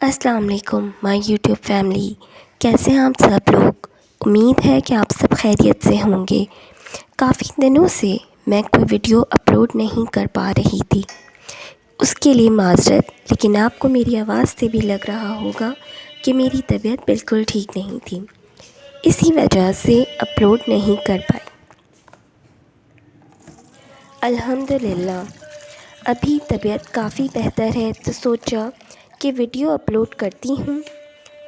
السلام علیکم مائی YouTube family, کیسے ہیں آپ سب لوگ؟ امید ہے کہ آپ سب خیریت سے ہوں گے۔ کافی دنوں سے میں کوئی ویڈیو اپلوڈ نہیں کر پا رہی تھی، اس کے لیے معذرت، لیکن آپ کو میری آواز سے بھی لگ رہا ہوگا کہ میری طبیعت بالکل ٹھیک نہیں تھی، اسی وجہ سے اپلوڈ نہیں کر پائی۔ الحمدللہ ابھی طبیعت کافی بہتر ہے، تو سوچا کہ ویڈیو اپلوڈ کرتی ہوں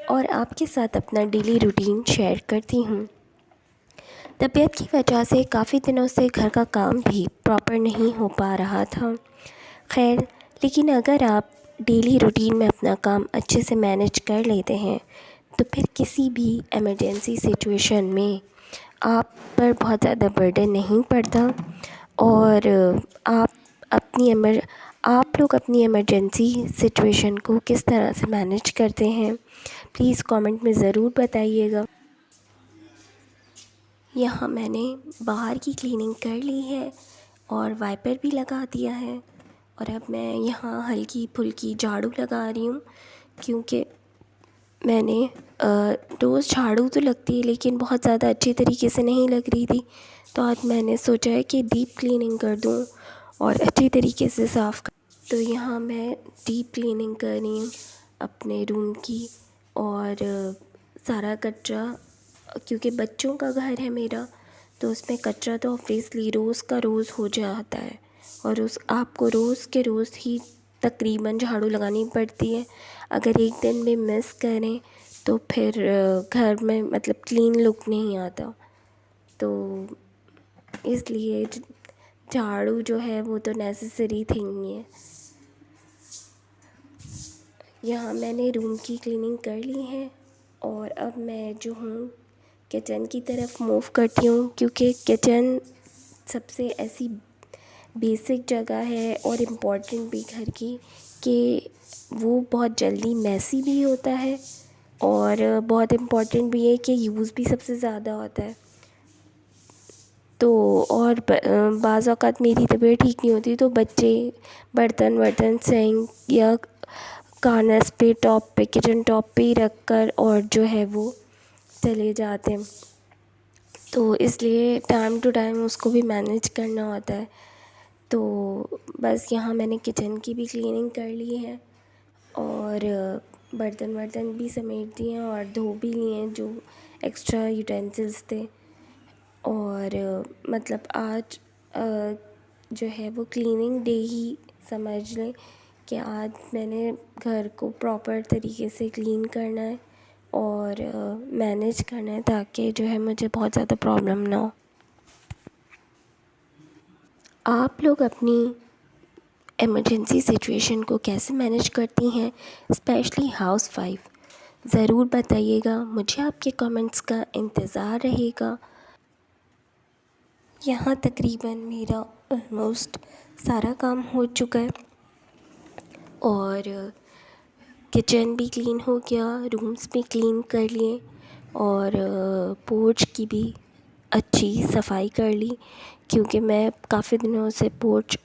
اور آپ کے ساتھ اپنا ڈیلی روٹین شیئر کرتی ہوں۔ طبیعت کی وجہ سے کافی دنوں سے گھر کا کام بھی پراپر نہیں ہو پا رہا تھا۔ خیر، لیکن اگر آپ ڈیلی روٹین میں اپنا کام اچھے سے مینیج کر لیتے ہیں تو پھر کسی بھی ایمرجنسی سچویشن میں آپ پر بہت زیادہ برڈن نہیں پڑتا، اور آپ لوگ اپنی ایمرجنسی سچویشن کو کس طرح سے مینیج کرتے ہیں، پلیز کامنٹ میں ضرور بتائیے گا۔ یہاں میں نے باہر کی کلیننگ کر لی ہے اور وائپر بھی لگا دیا ہے، اور اب میں یہاں ہلکی پھلکی جھاڑو لگا رہی ہوں، کیونکہ میں نے روز جھاڑو تو لگتی ہے لیکن بہت زیادہ اچھی طریقے سے نہیں لگ رہی تھی، تو آج میں نے سوچا ہے کہ ڈیپ کلیننگ کر دوں اور اچھی طریقے سے صاف کر۔ تو یہاں میں ڈیپ کلیننگ کر رہی ہوں اپنے روم کی، اور سارا کچرا، کیونکہ بچوں کا گھر ہے میرا، تو اس میں کچرا تو آبویسلی روز کا روز ہو جاتا ہے، اور آپ کو روز کے روز ہی تقریباً جھاڑو لگانی پڑتی ہے۔ اگر ایک دن میں مس کریں تو پھر گھر میں کلین لک نہیں آتا، تو اس لیے جھاڑو جو ہے وہ تو نیسیسری تھنگ ہی ہے۔ یہاں میں نے روم کی کلیننگ کر لی ہے، اور اب میں جو ہوں کچن کی طرف موو کرتی ہوں، کیونکہ کچن سب سے ایسی بیسک جگہ ہے اور امپورٹنٹ بھی گھر کی، کہ وہ بہت جلدی میسی بھی ہوتا ہے، اور بہت امپورٹنٹ بھی ہے کہ یوز بھی سب سے زیادہ ہوتا ہے۔ تو اور بعض اوقات میری طبیعت ٹھیک نہیں ہوتی تو بچے برتن سینک یا کارنرس پہ کچن ٹاپ پہ ہی رکھ کر اور جو ہے وہ چلے جاتے ہیں، تو اس لیے ٹائم ٹو ٹائم اس کو بھی مینیج کرنا ہوتا ہے۔ تو بس یہاں میں نے کچن کی بھی کلیننگ کر لی ہے، اور برتن بھی سمیٹ دیے ہیں اور دھو بھی لیے ہیں جو ایکسٹرا یوٹینسلس تھے، اور آج جو ہے وہ کلیننگ ڈے ہی سمجھ لیں کہ آج میں نے گھر کو پراپر طریقے سے کلین کرنا ہے اور مینیج کرنا ہے، تاکہ جو ہے مجھے بہت زیادہ پرابلم نہ ہو۔ آپ لوگ اپنی ایمرجنسی سچویشن کو کیسے مینیج کرتی ہیں، اسپیشلی ہاؤس وائف؟ ضرور بتائیے گا، مجھے آپ کے کامنٹس کا انتظار رہے گا۔ یہاں تقریباً میرا آلموسٹ سارا کام ہو چکا ہے، اور کچن بھی کلین ہو گیا، رومس بھی کلین کر لیے، اور پورچ کی بھی اچھی صفائی کر لی، کیونکہ میں کافی دنوں سے پورچ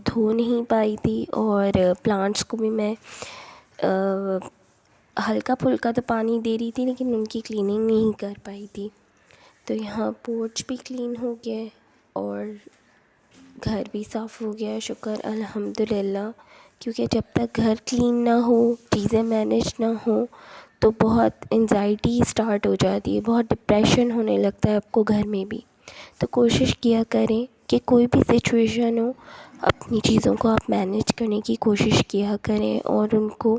دھو نہیں پائی تھی، اور پلانٹس کو بھی میں ہلکا پھلکا تو پانی دے رہی تھی لیکن ان کی کلیننگ نہیں کر پائی تھی۔ تو یہاں پورچ بھی کلین ہو گیا ہے اور گھر بھی صاف ہو گیا ہے، شکر الحمدللہ، کیونکہ جب تک گھر کلین نہ ہو، چیزیں مینیج نہ ہوں، تو بہت انزائٹی اسٹارٹ ہو جاتی ہے، بہت ڈپریشن ہونے لگتا ہے آپ کو گھر میں بھی۔ تو کوشش کیا کریں کہ کوئی بھی سچویشن ہو، اپنی چیزوں کو آپ مینیج کرنے کی کوشش کیا کریں، اور ان کو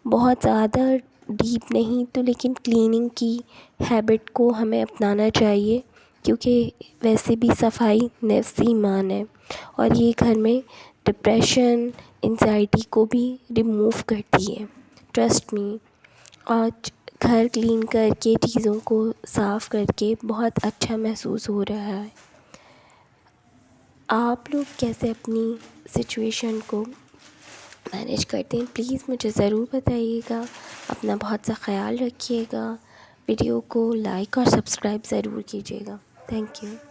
بہت زیادہ ڈیپ نہیں تو لیکن کلیننگ کی ہیبٹ کو ہمیں اپنانا چاہیے، کیونکہ ویسے بھی صفائی نصف ایمان ہے، اور یہ گھر میں ڈپریشن، انزائٹی کو بھی ریموو کرتی ہے۔ ٹرسٹ می، آج گھر کلین کر کے چیزوں کو صاف کر کے بہت اچھا محسوس ہو رہا ہے۔ آپ لوگ کیسے اپنی سچویشن کو مینیج کرتے ہیں، پلیز مجھے ضرور بتائیے گا۔ اپنا بہت سا خیال رکھیے گا، ویڈیو کو لائک اور سبسکرائب ضرور کیجیے گا۔ Thank you.